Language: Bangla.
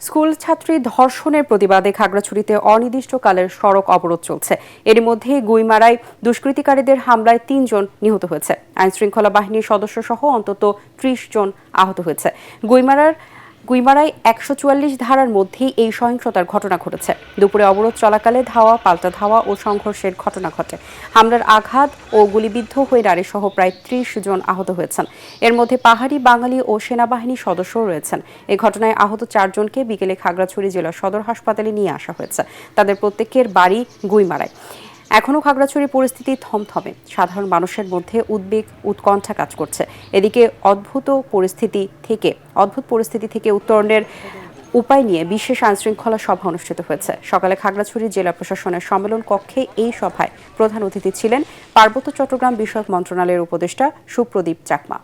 স্কুল ছাত্রী ধর্ষণের প্রতিবাদে খাগড়াছড়িতে অনির্দিষ্টকালের সড়ক অবরোধ চলছে। এর মধ্যে গুইমারায় দুষ্কৃতিকারীদের হামলায় ৩ জন নিহত হয়েছে। আইনশৃঙ্খলা বাহিনীর সদস্য সহ অন্তত ৩০ জন আহত হয়েছে। গুইমারায় ১৪৪ ধারার মধ্যেই এই সহিংসতার ঘটনা ঘটেছে। দুপুরে অবরোধ চলাকালে ধাওয়া পাল্টা ধাওয়া ও সংঘর্ষের ঘটনা ঘটে। হামলার আঘাত ও গুলিবিদ্ধ হয়ে নারীসহ প্রায় ৩০ জন আহত হয়েছেন। এর মধ্যে পাহাড়ি, বাঙালি ও সেনাবাহিনীর সদস্যও রয়েছেন। এই ঘটনায় আহত ৪ জনকে বিকেলে খাগড়াছড়ি জেলা সদর হাসপাতালে নিয়ে আসা হয়েছে। তাদের প্রত্যেকের বাড়ি গুইমারায়। এখনও খাগড়াছড়ির পরিস্থিতি থমথমে। সাধারণ মানুষের মধ্যে উদ্বেগ, উৎকণ্ঠা কাজ করছে। এদিকে অদ্ভুত পরিস্থিতি থেকে উত্তরণের উপায় নিয়ে বিশেষ আইনশৃঙ্খলা সভা অনুষ্ঠিত হয়েছে। সকালে খাগড়াছড়ি জেলা প্রশাসনের সম্মেলন কক্ষে এই সভায় প্রধান অতিথি ছিলেন পার্বত্য চট্টগ্রাম বিষয়ক মন্ত্রণালয়ের উপদেষ্টা সুপ্রদীপ চাকমা।